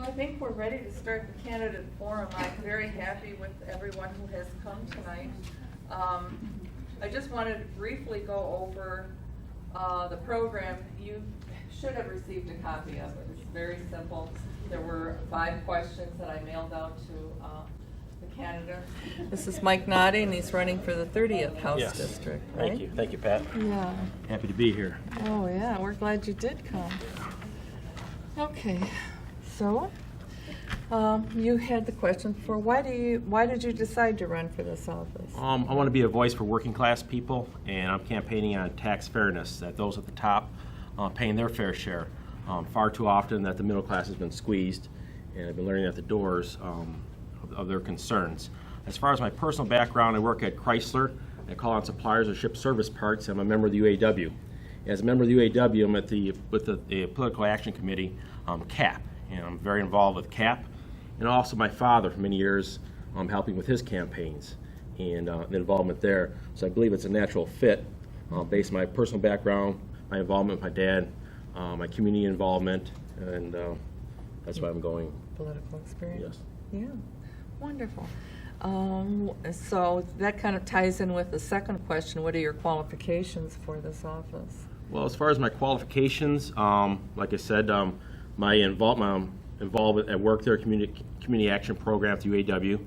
I think we're ready to start the candidate forum. I'm very happy with everyone who has come tonight. I just wanted to briefly go over the program. You should have received a copy of it. It's very simple. There were 5 questions that I mailed out to the candidates. This is Mike Notte, and he's running for the 30th House District, right? Thank you. Thank you, Pat. Yeah. Happy to be here. Oh, yeah. We're glad you did come. Okay. So, you had the question before. Why did you decide to run for this office? I want to be a voice for working class people, and I'm campaigning on tax fairness, that those at the top paying their fair share. Far too often that the middle class has been squeezed, and I've been learning at the doors of their concerns. As far as my personal background, I work at Chrysler. I call on suppliers of ship service parts. I'm a member of the UAW. As a member of the UAW, I'm with the Political Action Committee, CAP, and I'm very involved with CAP. And also my father for many years helping with his campaigns and the involvement there. So I believe it's a natural fit based on my personal background, my involvement with my dad, my community involvement, and that's why I'm going. Political experience? Yes. Yeah, wonderful. So that kind of ties in with the second question. What are your qualifications for this office? Well, as far as my qualifications, like I said, my involvement at work there, community action program at the UAW,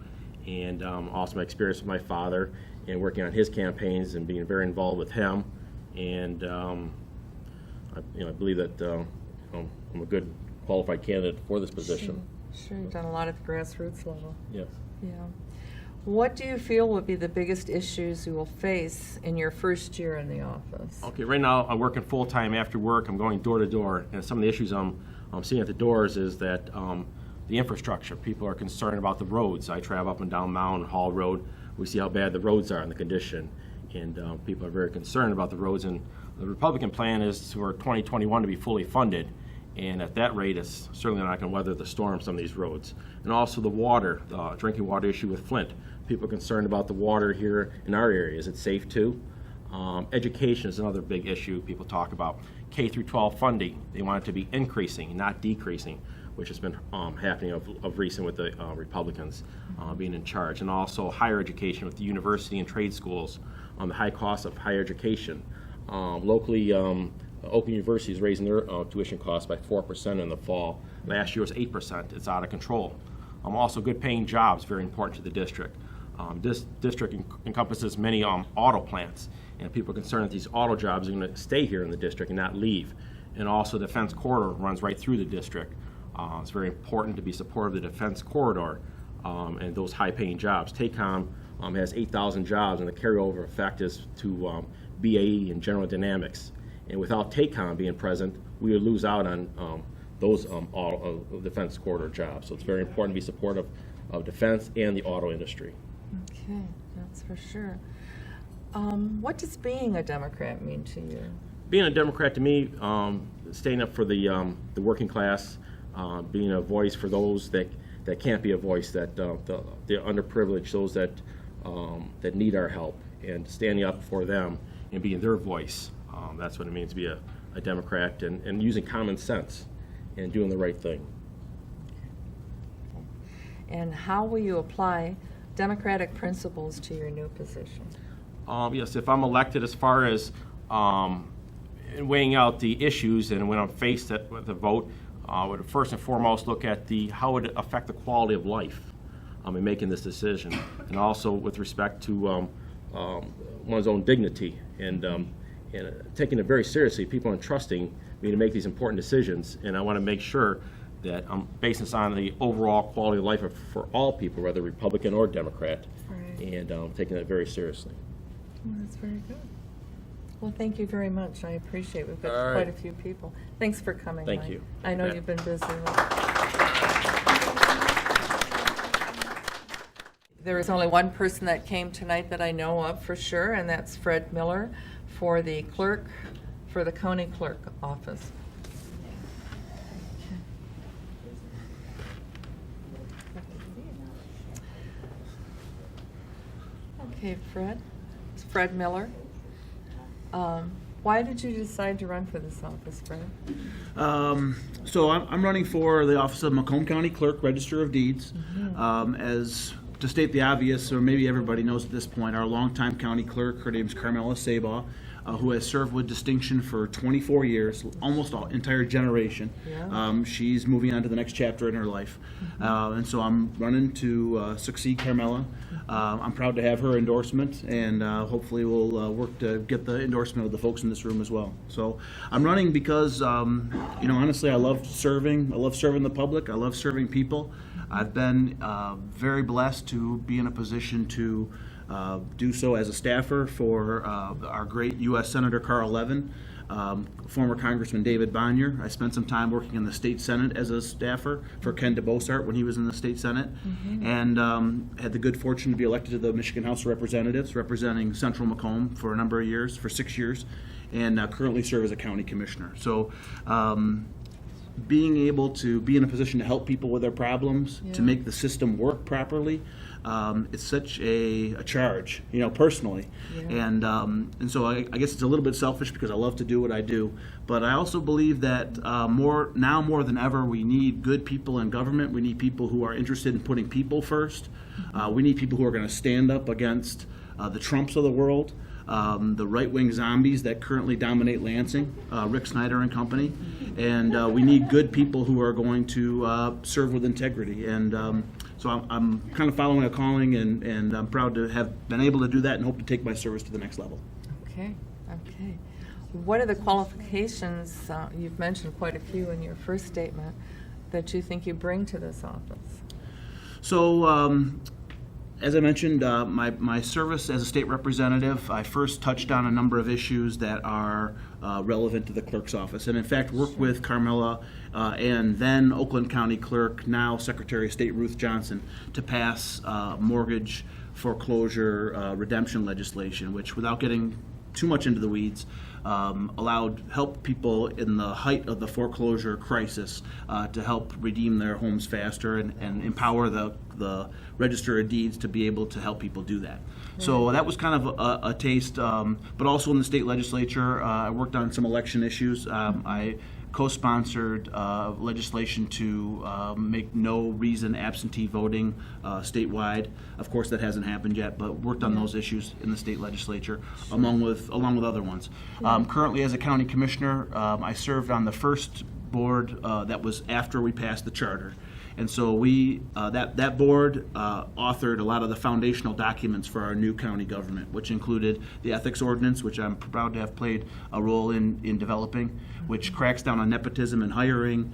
and also my experience with my father and working on his campaigns and being very involved with him. And I believe that I'm a good qualified candidate for this position. Sure, you've done a lot at the grassroots level. Yes. Yeah. What do you feel will be the biggest issues you will face in your first year in the office? Okay, right now I'm working full-time after work. I'm going door to door, and some of the issues I'm seeing at the doors is that the infrastructure. People are concerned about the roads. I travel up and down Mountain Hall Road. We see how bad the roads are and the condition, and people are very concerned about the roads. And the Republican plan is for 2021 to be fully funded, and at that rate, it's certainly not going to weather the storm, some of these roads. And also the water, the drinking water issue with Flint. People are concerned about the water here in our area. Is it safe too? Education is another big issue people talk about. K through 12 funding, they want it to be increasing, not decreasing, which has been happening of recent with the Republicans being in charge. And also higher education with the university and trade schools, the high cost of higher education. Locally, Open University is raising their tuition costs by 4% in the fall. Last year was 8%. It's out of control. Also good paying jobs, very important to the district. This district encompasses many auto plants, and people are concerned that these auto jobs are going to stay here in the district and not leave. And also the defense corridor runs right through the district. It's very important to be supportive of the defense corridor and those high paying jobs. TACOM has 8,000 jobs, and the carryover effect is to BAE and General Dynamics. And without TACOM being present, we would lose out on those defense corridor jobs. So it's very important to be supportive of defense and the auto industry. Okay, that's for sure. What does being a Democrat mean to you? Being a Democrat to me, standing up for the working class, being a voice for those that can't be a voice, that the underprivileged, those that need our help, and standing up for them and being their voice. That's what it means to be a Democrat, and using common sense and doing the right thing. And how will you apply democratic principles to your new position? Yes, if I'm elected, as far as weighing out the issues, and when I'm faced with a vote, I would first and foremost look at how it would affect the quality of life in making this decision, and also with respect to one's own dignity, and taking it very seriously. People are entrusting me to make these important decisions, and I want to make sure that I'm basing this on the overall quality of life for all people, whether Republican or Democrat, right. And taking that very seriously. Well, that's very good. Well, thank you very much. I appreciate it. We've got quite a few people. Thanks for coming. Thank Mike. you. I know you've been busy. There is only one person that came tonight that I know of for sure, and that's Fred Miller for the clerk, for the county clerk office. Okay, Fred. It's Fred Miller. Why did you decide to run for this office, Fred? So I'm running for the office of Macomb County Clerk, Register of Deeds. As to state the obvious, or maybe everybody knows at this point, our longtime county clerk, her name's Carmela Sabaugh, who has served with distinction for 24 years, almost an entire generation. Yeah. She's moving on to the next chapter in her life. And so I'm running to succeed Carmela. I'm proud to have her endorsement, and hopefully we'll work to get the endorsement of the folks in this room as well. So I'm running because, honestly, I love serving. I love serving the public. I love serving people. I've been very blessed to be in a position to do so as a staffer for our great U.S. Senator Carl Levin, former Congressman David Belanger. I spent some time working in the state Senate as a staffer for Ken DeBosart when he was in the state Senate, and had the good fortune to be elected to the Michigan House of Representatives, representing Central Macomb for a number of years, for 6 years, and currently serve as a county commissioner. So being able to be in a position to help people with their problems, to make the system work properly, it's such a charge, personally. And so I guess it's a little bit selfish because I love to do what I do. But I also believe that more than ever, we need good people in government. We need people who are interested in putting people first. We need people who are going to stand up against the Trumps of the world. The right-wing zombies that currently dominate Lansing, Rick Snyder and company, and we need good people who are going to serve with integrity. And so I'm kind of following a calling, and I'm proud to have been able to do that and hope to take my service to the next level. Okay. What are the qualifications, you've mentioned quite a few in your first statement, that you think you bring to this office? So, as I mentioned, my service as a state representative, I first touched on a number of issues that are relevant to the clerk's office, and in fact worked with Carmela and then Oakland County Clerk, now Secretary of State Ruth Johnson, to pass mortgage foreclosure redemption legislation, which, without getting too much into the weeds, help people in the height of the foreclosure crisis to help redeem their homes faster and empower the Register of Deeds to be able to help people do that. So that was kind of a taste, but also in the state legislature, I worked on some election issues. I co-sponsored legislation to make no reason absentee voting statewide. Of course, that hasn't happened yet, but worked on those issues in the state legislature, along with other ones. Currently, as a county commissioner, I served on the first board that was after we passed the charter. And so that board authored a lot of the foundational documents for our new county government, which included the ethics ordinance, which I'm proud to have played a role in developing, which cracks down on nepotism in hiring,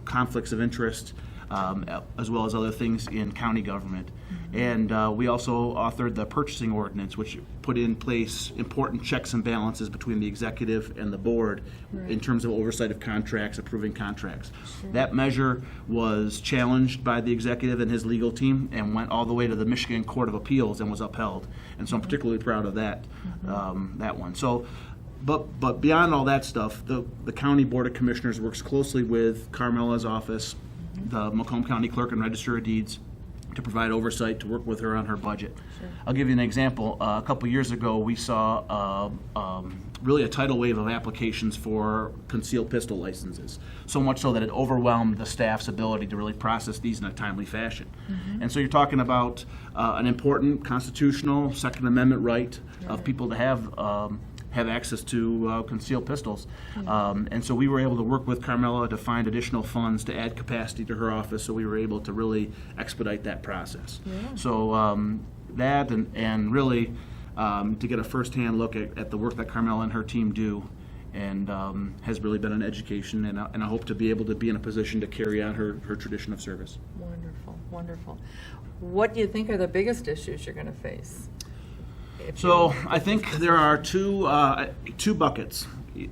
conflicts of interest, as well as other things in county government. And we also authored the purchasing ordinance, which put in place important checks and balances between the executive and the board in terms of oversight of contracts, approving contracts. That measure was challenged by the executive and his legal team and went all the way to the Michigan Court of Appeals and was upheld. And so I'm particularly proud of that one. So, but beyond all that stuff, the County Board of Commissioners works closely with Carmela's office, the Macomb County Clerk and Register of Deeds, to provide oversight, to work with her on her budget. I'll give you an example. A couple years ago, we saw really a tidal wave of applications for concealed pistol licenses, so much so that it overwhelmed the staff's ability to really process these in a timely fashion. And so you're talking about an important constitutional Second Amendment right of people to have access to concealed pistols. And so we were able to work with Carmela to find additional funds to add capacity to her office, so we were able to really expedite that process. So that and really to get a firsthand look at the work that Carmela and her team do, and has really been an education, and I hope to be able to be in a position to carry on her tradition of service. Wonderful. What do you think are the biggest issues you're going to face? So I think there are two buckets.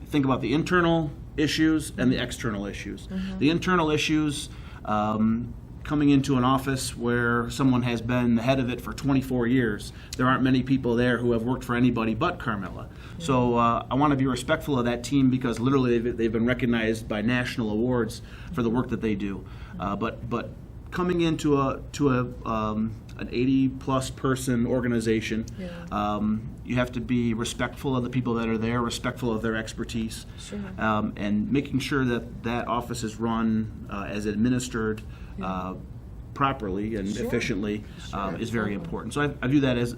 Think about the internal issues and the external issues. The internal issues, coming into an office where someone has been the head of it for 24 years, there aren't many people there who have worked for anybody but Carmela. So I want to be respectful of that team, because literally they've been recognized by national awards for the work that they do. But coming into an 80-plus person organization, you have to be respectful of the people that are there, respectful of their expertise, Sure. and making sure that that office is run as administered properly and Sure. efficiently Sure. is very important. So I view that as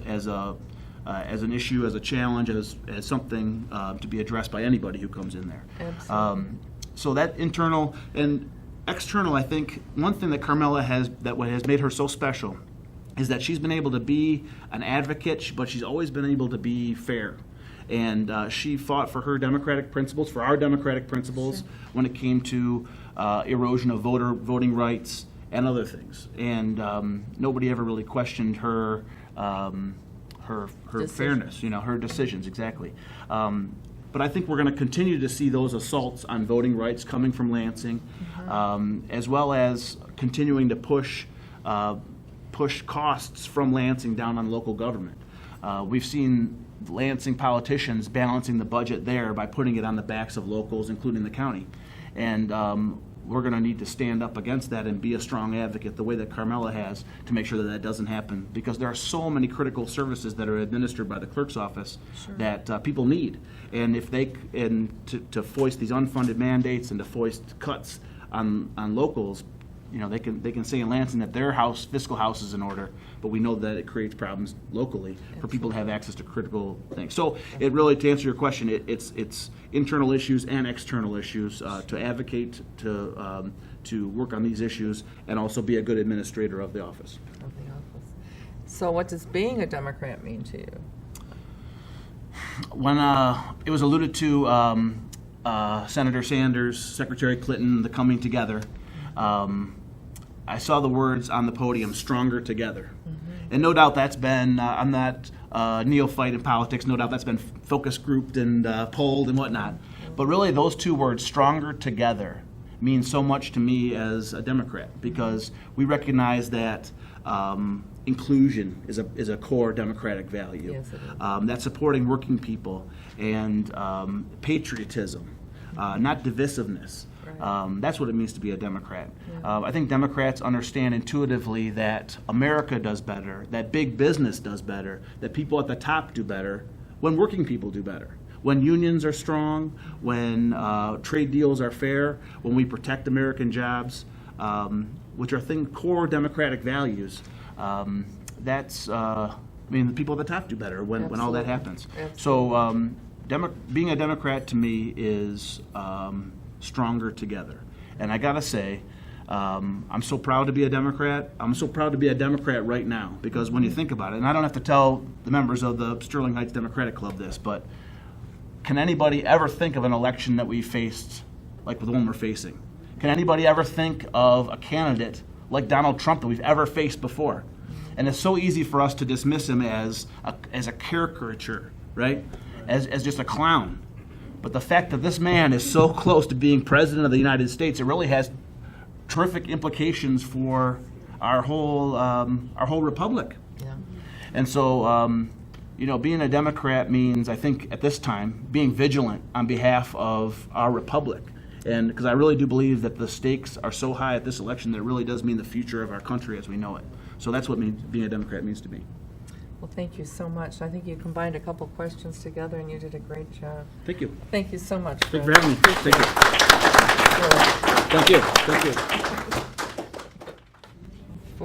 an issue, as a challenge, as something to be addressed by anybody who comes in there. Absolutely. So that internal and external, I think one thing that Carmela has, that what has made her so special, is that she's been able to be an advocate, but she's always been able to be fair. And she fought for her democratic principles, for our democratic principles, when it came to erosion of voting rights and other things. And nobody ever really questioned her fairness, her decisions, exactly. But I think we're going to continue to see those assaults on voting rights coming from Lansing, as well as continuing to push costs from Lansing down on local government. We've seen Lansing politicians balancing the budget there by putting it on the backs of locals, including the county. And we're going to need to stand up against that and be a strong advocate the way that Carmela has to make sure that that doesn't happen, because there are so many critical services that are administered by the clerk's office that people need. And if they to foist these unfunded mandates and to foist cuts on locals, they can say in Lansing that their fiscal house is in order, but we know that it creates problems locally for people to have access to critical things. So it really, to answer your question, it's internal issues and external issues to advocate, to work on these issues, and also be a good administrator of the office. So what does being a Democrat mean to you? When it was alluded to, Senator Sanders, Secretary Clinton, the coming together, I saw the words on the podium, "stronger together." And no doubt that's been, I'm not a neophyte in politics, no doubt that's been focus grouped and polled and whatnot. But really those two words, "stronger together," mean so much to me as a Democrat, because we recognize that inclusion is a core democratic value. Yes, it is. That's supporting working people and patriotism, not divisiveness. That's what it means to be a Democrat. I think Democrats understand intuitively that America does better, that big business does better, that people at the top do better when working people do better. When unions are strong, when trade deals are fair, when we protect American jobs, which are core democratic values, the people at the top do better when all that happens. Absolutely. So being a Democrat to me is stronger together. And I gotta say, I'm so proud to be a Democrat. I'm so proud to be a Democrat right now, because when you think about it, and I don't have to tell the members of the Sterling Heights Democratic Club this, but can anybody ever think of an election that we faced like the one we're facing? Can anybody ever think of a candidate like Donald Trump that we've ever faced before? And it's so easy for us to dismiss him as a caricature, right? As just a clown. But the fact that this man is so close to being president of the United States, it really has terrific implications for our whole republic. Yeah. And so, being a Democrat means, I think, at this time, being vigilant on behalf of our republic. And because I really do believe that the stakes are so high at this election that it really does mean the future of our country as we know it. So that's what being a Democrat means to me. Well, thank you so much. I think you combined a couple questions together, and you did a great job. Thank you. Thank you so much. Thank you for having me. Thank you. Thank you. Thank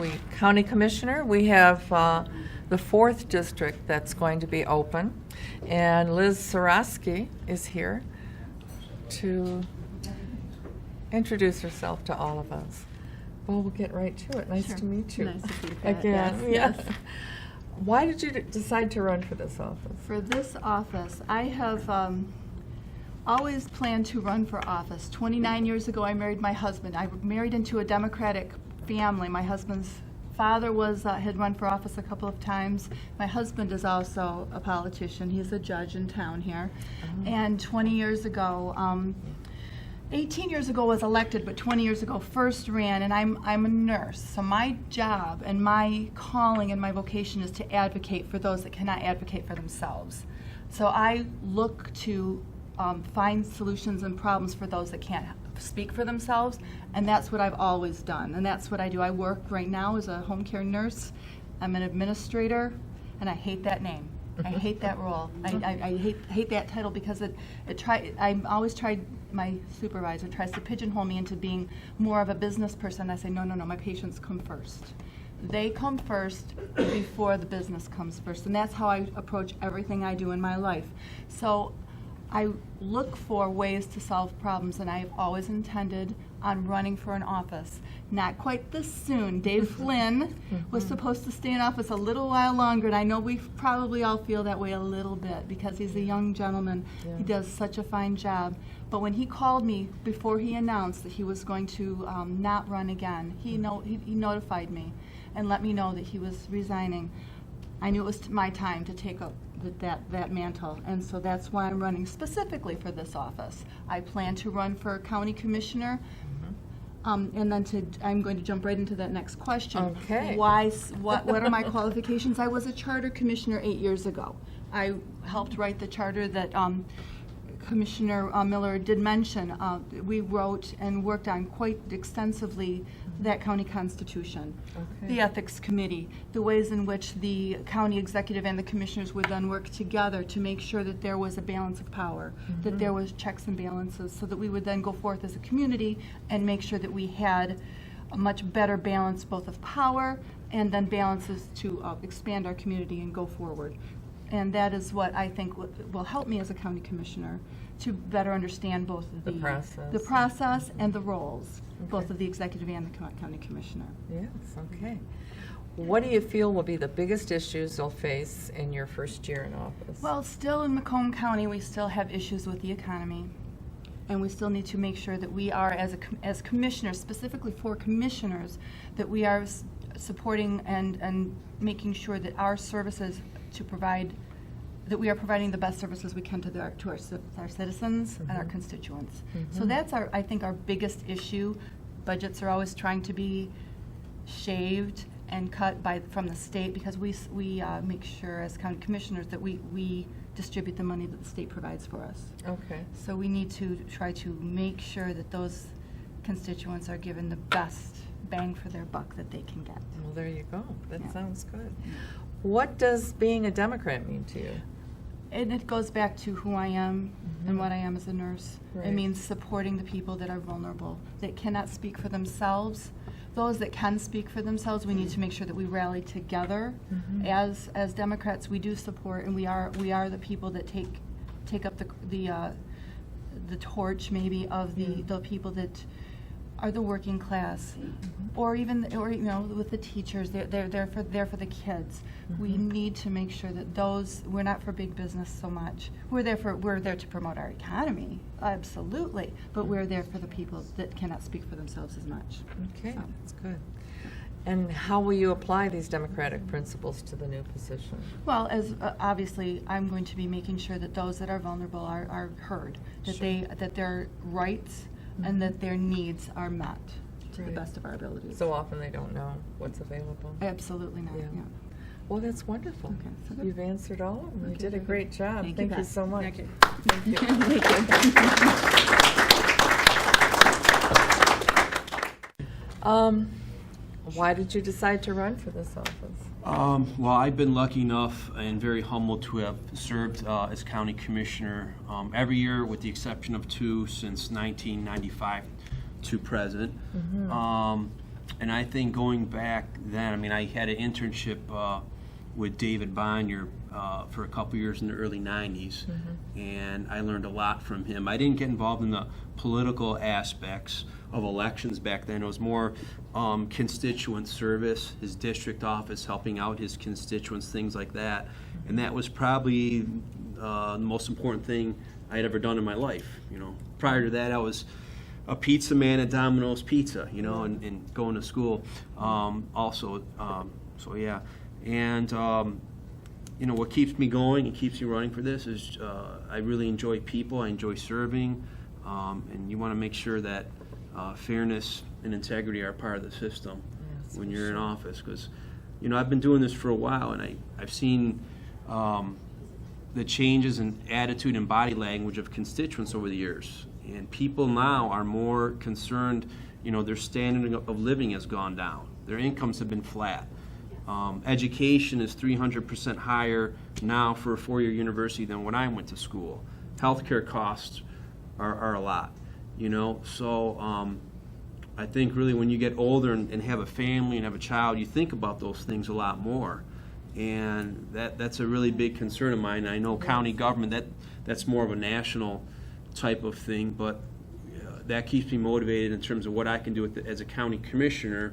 you. County Commissioner, we have the 4th district that's going to be open, and Liz Sierawski is here to introduce herself to all of us. Well, we'll get right to it. Nice Sure. to meet you. Nice to see you, Pat. Again. Yes, Yes. yes. Why did you decide to run for this office? For this office, I have always planned to run for office. 29 years ago, I married my husband. I married into a Democratic family. My husband's father had run for office a couple of times. My husband is also a politician. He's a judge in town here. And 20 years ago, 18 years ago was elected, but 20 years ago first ran, and I'm a nurse. So my job and my calling and my vocation is to advocate for those that cannot advocate for themselves. So I look to find solutions and problems for those that can't speak for themselves, and that's what I've always done, and that's what I do. I work right now as a home care nurse. I'm an administrator, and I hate that name. I hate that role. I hate that title because I always tried, my supervisor tries to pigeonhole me into being more of a business person. I say, no, my patients come first. They come first before the business comes first, and that's how I approach everything I do in my life. So I look for ways to solve problems, and I've always intended on running for an office. Not quite this soon. Dave Flynn was supposed to stay in office a little while longer, and I know we probably all feel that way a little bit because he's a young gentleman. Yeah. He does such a fine job. But when he called me before he announced that he was going to not run again, he notified me and let me know that he was resigning. I knew it was my time to take up that mantle, and so that's why I'm running specifically for this office. I plan to run for county commissioner, and then I'm going to jump right into that next question. Okay. What are my qualifications? I was a charter commissioner 8 years ago. I helped write the charter that Commissioner Miller did mention. We wrote and worked on quite extensively that county constitution, Okay. the ethics committee, the ways in which the county executive and the commissioners would then work together to make sure that there was a balance of power, that there was checks and balances, so that we would then go forth as a community and make sure that we had a much better balance both of power and then balances to expand our community and go forward. And that is what I think will help me as a county commissioner to better understand both The process. the process and the roles, Okay. both of the executive and the county commissioner. Yes, okay. What do you feel will be the biggest issues you'll face in your first year in office? Well, still in Macomb County, we still have issues with the economy. And we still need to make sure that we are, as commissioners, specifically for commissioners, that we are supporting and making sure that our services that we are providing the best services we can to our citizens and our constituents. So that's I think our biggest issue. Budgets are always trying to be shaved and cut from the state because we make sure as county commissioners that we distribute the money that the state provides for us. Okay. So we need to try to make sure that those constituents are given the best bang for their buck that they can get. Well, there you go. That Yeah. sounds good. What does being a Democrat mean to you? And it goes back to who I am and what I am as a nurse. Right. It means supporting the people that are vulnerable, that cannot speak for themselves. Those that can speak for themselves, we need to make sure that we rally together. As Democrats, we do support, and we are the people that take up the torch maybe of the people that are the working class, or with the teachers. They're there for the kids. We need to make sure that we're not for big business so much. We're there to promote our economy, absolutely, but we're there for the people that cannot speak for themselves as much. Okay, So. that's good. And how will you apply these democratic principles to the new position? Well, as obviously, I'm going to be making sure that those that are vulnerable are heard, that their rights and that their needs are met to the Right. best of our abilities. So often they don't know what's available. Absolutely not. Yeah. Yeah. Well, that's wonderful. Okay, so good. You've answered all of them. You Okay, did a very great good. job. Thank you, Thank you Beth. so much. Thank you. Thank you. Why did you decide to run for this office? Well, I've been lucky enough and very humbled to have served as county commissioner every year, with the exception of 2 since 1995 to present. And I think going back then, I had an internship with David Belanger for a couple years in the early 90s, and I learned a lot from him. I didn't get involved in the political aspects of elections back then. It was more constituent service, his district office, helping out his constituents, things like that. And that was probably the most important thing I had ever done in my life. Prior to that, I was a pizza man at Domino's Pizza, and going to school also. So yeah, and what keeps me going and keeps me running for this is I really enjoy people. I enjoy serving, and you want to make sure that fairness and integrity are part of the system when you're in office. Because I've been doing this for a while, and I've seen the changes in attitude and body language of constituents over the years. And people now are more concerned, their standard of living has gone down. Their incomes have been flat. Education is 300% higher now for a four-year university than when I went to school. Healthcare costs are a lot, So I think really when you get older and have a family and have a child, you think about those things a lot more. And that's a really big concern of mine. I know county government, that's more of a national type of thing, but that keeps me motivated in terms of what I can do as a county commissioner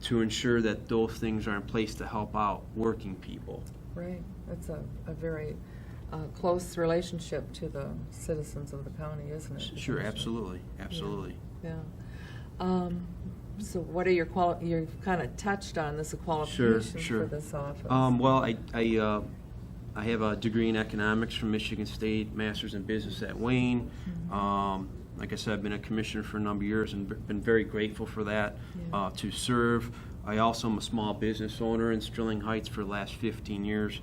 to ensure that those things are in place to help out working people. Right. That's a very close relationship to the citizens of the county, isn't it? Sure, absolutely. Yeah. So what are you've kind of touched on this qualifications Sure. for this office. Well, I have a degree in economics from Michigan State, master's in business at Wayne. Like I said, I've been a commissioner for a number of years and been very grateful for that to serve. I also am a small business owner in Sterling Heights for the last 15 years.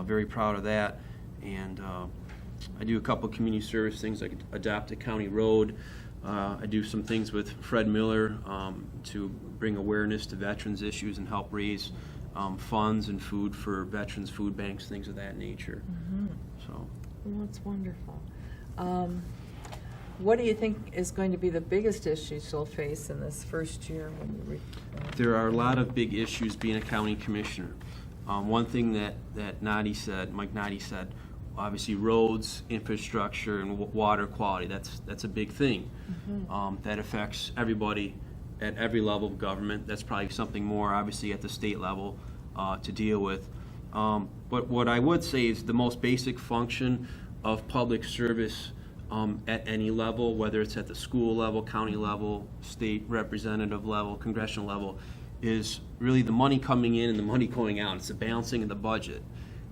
Very proud of that. And I do a couple of community service things like adopt a county road. I do some things with Fred Miller to bring awareness to veterans issues and help raise funds and food for veterans food banks, things of that nature. So, well, that's wonderful. What do you think is going to be the biggest issues you'll face in this first year when you there are a lot of big issues being a county commissioner. One thing that Mike Notte said, obviously roads, infrastructure, and water quality, that's a big thing. That affects everybody at every level of government. That's probably something more, obviously, at the state level to deal with. But what I would say is the most basic function of public service at any level, whether it's at the school level, county level, state representative level, congressional level, is really the money coming in and the money going out. It's the balancing of the budget.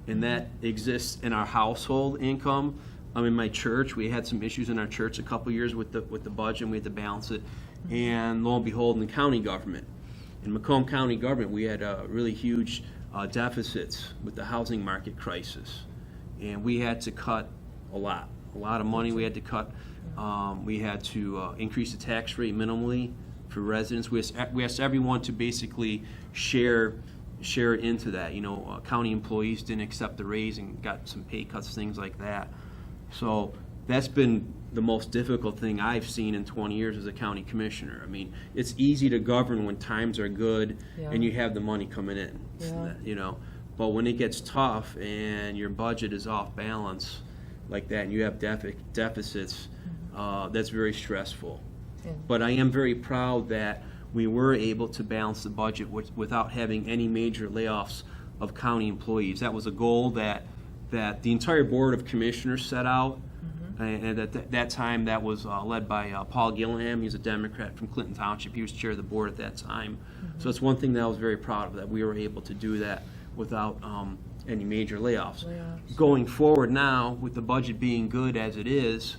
And that exists in our household income. In my church, we had some issues in our church a couple years with the budget, and we had to balance it. And lo and behold, in the county government, in Macomb County government, we had really huge deficits with the housing market crisis. And we had to cut a lot of money we had to cut. We had to increase the tax rate minimally for residents. We asked everyone to basically share into that. County employees didn't accept the raise and got some pay cuts, things like that. So that's been the most difficult thing I've seen in 20 years as a county commissioner. It's easy to govern when times are good and you have the money coming in. But when it gets tough and your budget is off balance like that and you have deficits, that's very stressful. But I am very proud that we were able to balance the budget without having any major layoffs of county employees. That was a goal that the entire Board of Commissioners set out, and at that time that was led by Paul Gillingham. He's a Democrat from Clinton Township. He was chair of the board at that time. So it's one thing that I was very proud of, that we were able to do that without any major layoffs. Going forward now, with the budget being good as it is,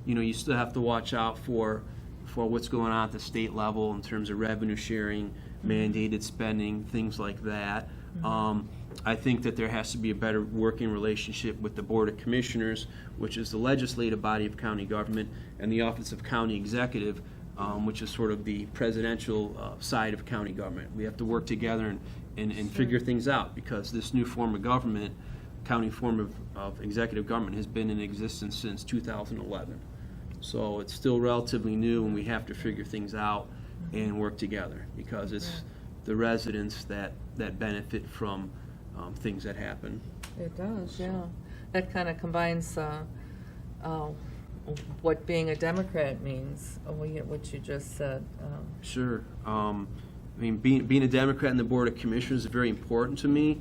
you still have to watch out for what's going on at the state level in terms of revenue sharing, mandated spending, things like that. I think that there has to be a better working relationship with the Board of Commissioners, which is the legislative body of county government, and the Office of County Executive, which is sort of the presidential side of county government. We have to work together and figure things out, because this new form of government, county form of executive government, has been in existence since 2011. So it's still relatively new, and we have to figure things out and work together, because it's the residents that benefit from things that happen. It does, yeah. That kind of combines what being a Democrat means, what you just said. Sure. Being a Democrat in the Board of Commissioners is very important to me.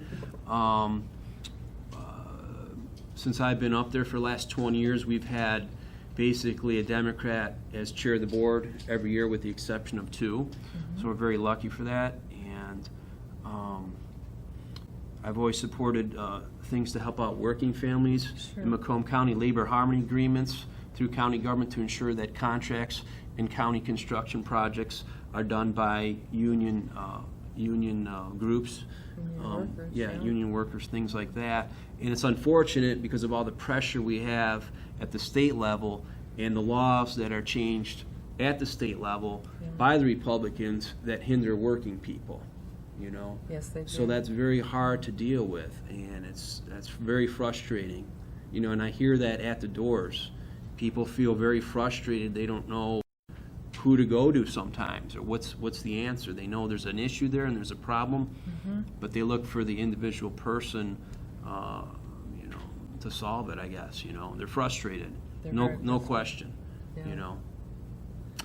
Since I've been up there for the last 20 years, we've had basically a Democrat as chair of the board every year, with the exception of 2. So we're very lucky for that. And I've always supported things to help out working families. In Macomb County, labor harmony agreements through county government to ensure that contracts and county construction projects are done by union groups. Union workers, things like that. And it's unfortunate because of all the pressure we have at the state level and the laws that are changed at the state level by the Republicans that hinder working people, you know? Yes, they do. So that's very hard to deal with, and that's very frustrating, you know, and I hear that at the doors. People feel very frustrated. They don't know who to go to sometimes, or what's the answer. They know there's an issue there and there's a problem, but they look for the individual person, you know, to solve it, I guess, you know. They're frustrated. They're No very no frustrated. question, Yeah. you know.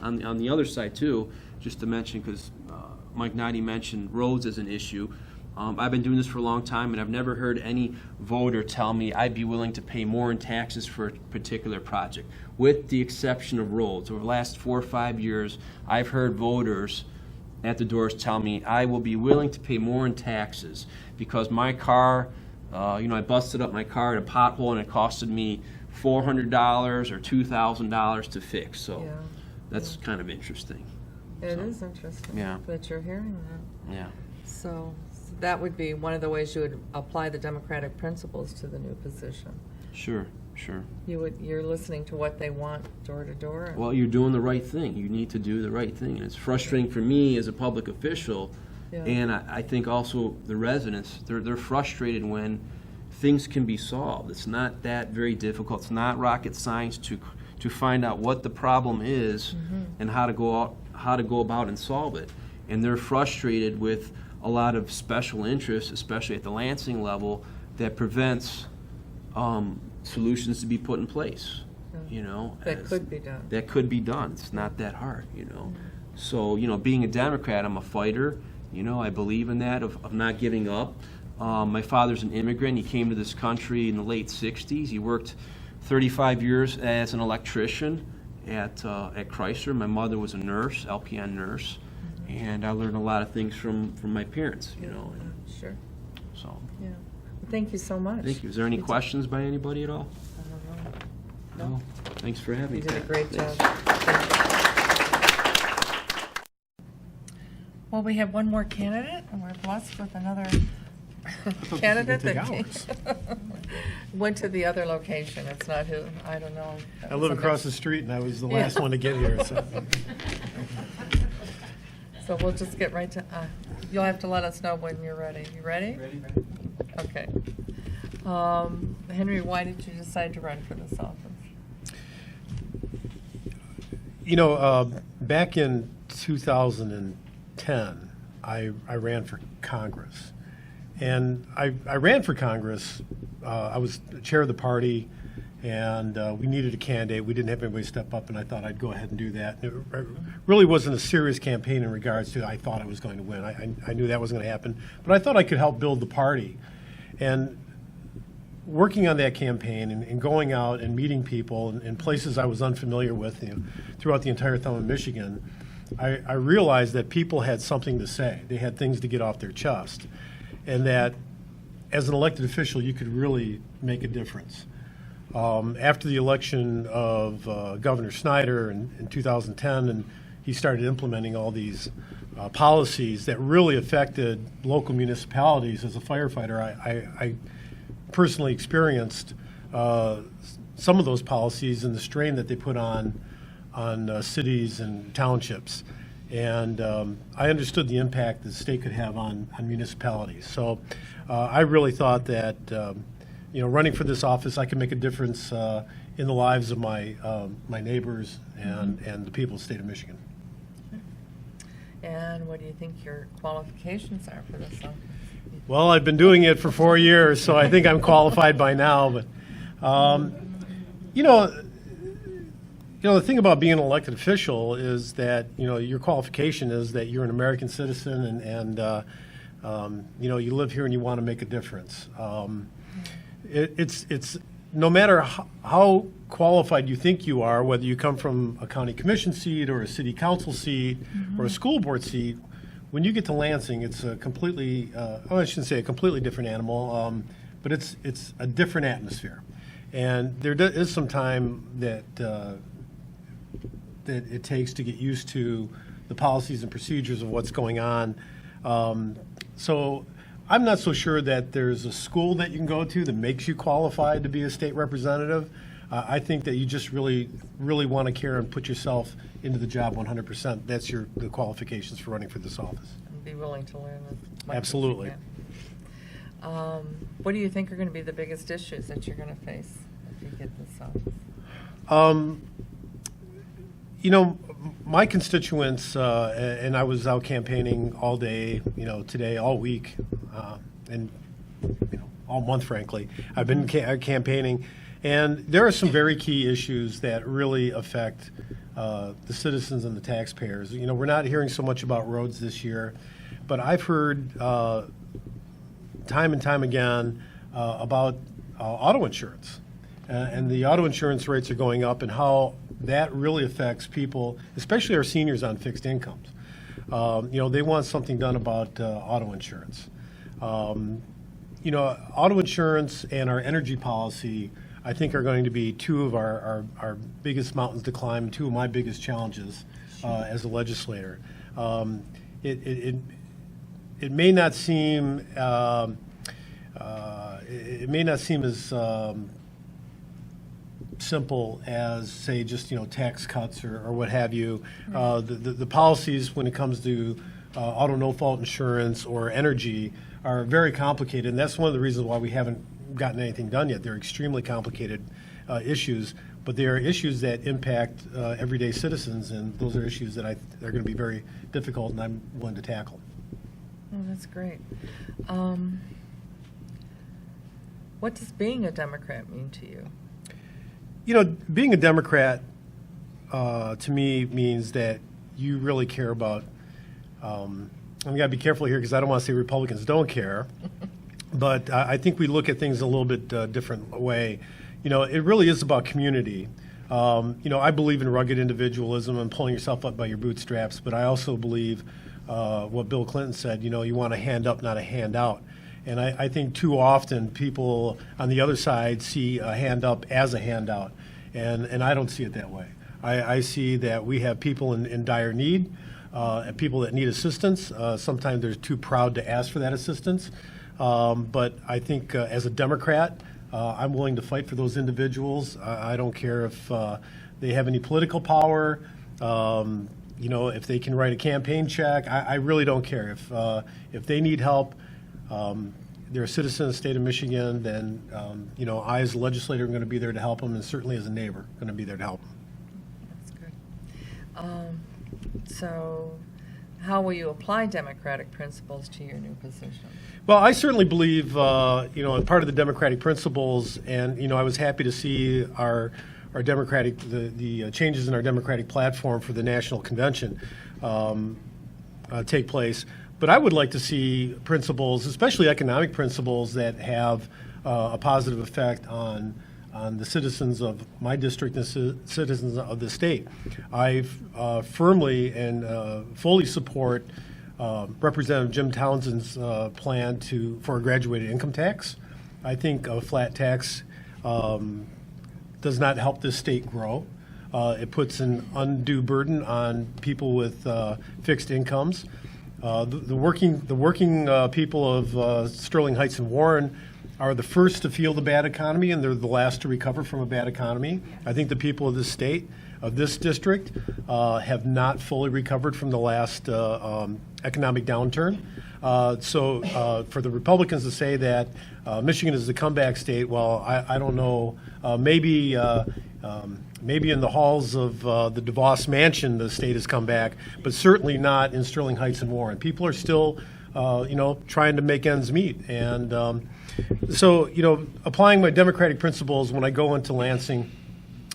On the other side, too, just to mention, because Mike Notte mentioned roads as an issue. I've been doing this for a long time, and I've never heard any voter tell me I'd be willing to pay more in taxes for a particular project, with the exception of roads. Over the last 4 or 5 years, I've heard voters at the doors tell me I will be willing to pay more in taxes because my car, you know, I busted up my car at a pothole and it costed me $400 or $2,000 to fix. So Yeah. that's kind of interesting. It is interesting Yeah. that you're hearing that. Yeah. So that would be one of the ways you would apply the democratic principles to the new position. Sure, sure. You're listening to what they want door to door. and- Well, you're doing the right thing. You need to do the right thing. And it's frustrating for me as a public official, Yeah. and I think also the residents, they're frustrated when things can be solved. It's not that very difficult. It's not rocket science to find out what the problem is and how to go about and solve it. And they're frustrated with a lot of special interests, especially at the Lansing level, that prevents solutions to be put in place. You know, That could be done. That could be done. It's not that hard, you know. So, you know, being a Democrat, I'm a fighter. You know, I believe in that, of not giving up. My father's an immigrant. He came to this country in the late 60s. He worked 35 years as an electrician at Chrysler. My mother was a nurse, LPN nurse. And I learned a lot of things from my parents, you know. And Sure. so, Yeah. Thank you so much. thank you. Is there any questions by anybody at all? I don't know. No. Thanks for having me. You did a Pat. great job. Thanks. Well, we have one more candidate, and we're blessed with another candidate that went to the other location. It's not who, I don't know. I live across the street, and I was the last one to get here, so. So we'll just get right to, you'll have to let us know when you're ready. You ready? Ready? Okay. Henry, why did you decide to run for this office? You know, back in 2010, I ran for Congress. And I ran for Congress. I was the chair of the party, and we needed a candidate. We didn't have anybody step up, and I thought I'd go ahead and do that. It really wasn't a serious campaign in regards to I thought I was going to win. I knew that wasn't going to happen, but I thought I could help build the party. And working on that campaign and going out and meeting people in places I was unfamiliar with, you know, throughout the entire thumb of Michigan, I realized that people had something to say. They had things to get off their chest. And that as an elected official, you could really make a difference. After the election of Governor Snyder in 2010, and he started implementing all these policies that really affected local municipalities. As a firefighter, I personally experienced some of those policies and the strain that they put on cities and townships. And I understood the impact the state could have on municipalities. So I really thought that you know, running for this office, I can make a difference in the lives of my neighbors and the people of the state of Michigan. And what do you think your qualifications are for this office? Well, I've been doing it for 4 years, so I think I'm qualified by now. But you know, the thing about being an elected official is that, you know, your qualification is that you're an American citizen and you know, you live here and you want to make a difference. It's no matter how qualified you think you are, whether you come from a county commission seat or a city council seat or a school board seat, when you get to Lansing, it's a completely, I shouldn't say a completely different animal, but it's a different atmosphere. And there is some time that it takes to get used to the policies and procedures of what's going on. So I'm not so sure that there's a school that you can go to that makes you qualified to be a state representative. I think that you just really want to care and put yourself into the job 100%. That's the qualifications for running for this office. And be willing to learn as much Absolutely. as you can. What do you think are going to be the biggest issues that you're going to face if you get this office? You know, my constituents, and I was out campaigning all day, today, all week, and all month, frankly. I've been campaigning, and there are some very key issues that really affect the citizens and the taxpayers. We're not hearing so much about roads this year, but I've heard time and time again about auto insurance. And the auto insurance rates are going up, and how that really affects people, especially our seniors on fixed incomes. They want something done about auto insurance. Auto insurance and our energy policy, I think, are going to be two of our biggest mountains to climb, two of my biggest challenges as a legislator. It may not seem as simple as, say, just tax cuts or what have you. The policies when it comes to auto no-fault insurance or energy are very complicated, and that's one of the reasons why we haven't gotten anything done yet. They're extremely complicated issues, but they are issues that impact everyday citizens, and those are issues that are going to be very difficult, and I'm willing to tackle. Oh, that's great. What does being a Democrat mean to you? Being a Democrat to me means that you really care about. I've got to be careful here because I don't want to say Republicans don't care, but I think we look at things a little bit different way. It really is about community. I believe in rugged individualism and pulling yourself up by your bootstraps, but I also believe what Bill Clinton said. You want a hand up, not a handout. And I think too often people on the other side see a hand up as a handout, and I don't see it that way. I see that we have people in dire need, and people that need assistance. Sometimes they're too proud to ask for that assistance. But I think as a Democrat, I'm willing to fight for those individuals. I don't care if they have any political power, if they can write a campaign check. I really don't care. If they need help, they're a citizen of the state of Michigan, then, I as a legislator am going to be there to help them, and certainly as a neighbor, going to be there to help them. That's good. So how will you apply democratic principles to your new position? Well, I certainly believe, part of the democratic principles, and, I was happy to see our democratic, the changes in our democratic platform for the national convention take place. But I would like to see principles, especially economic principles, that have a positive effect on the citizens of my district and citizens of the state. I firmly and fully support Representative Jim Townsend's plan for a graduated income tax. I think a flat tax does not help this state grow. It puts an undue burden on people with fixed incomes. The working people of Sterling Heights and Warren are the first to feel the bad economy, and they're the last to recover from a bad economy. I think the people of this state, of this district, have not fully recovered from the last economic downturn. So for the Republicans to say that Michigan is the comeback state, well, I don't know. Maybe in the halls of the DeVos mansion the state has come back, but certainly not in Sterling Heights and Warren. People are still, trying to make ends meet. And so, applying my democratic principles when I go into Lansing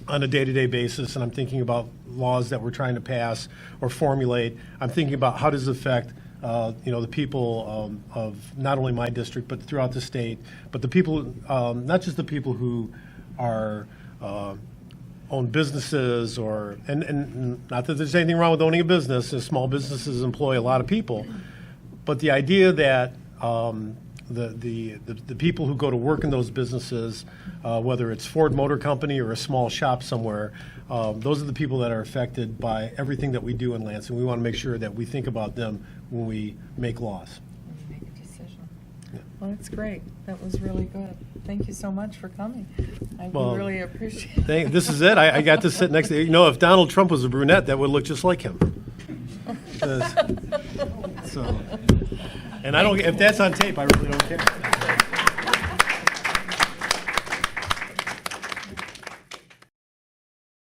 on a day-to-day basis, and I'm thinking about laws that we're trying to pass or formulate, I'm thinking about how does it affect the people of not only my district but throughout the state, but the people, not just the people who are own businesses and not that there's anything wrong with owning a business. Small businesses employ a lot of people, but the idea that the people who go to work in those businesses, whether it's Ford Motor Company or a small shop somewhere, those are the people that are affected by everything that we do in Lansing. We want to make sure that we think about them when we make laws. When you make a decision. Yeah. Well, that's great. That was really good. Thank you so much for coming. I Well, really appreciate it. This is it. I got to sit next to, if Donald Trump was a brunette, that would look just like him. So, and I don't, if that's on tape, I really don't care.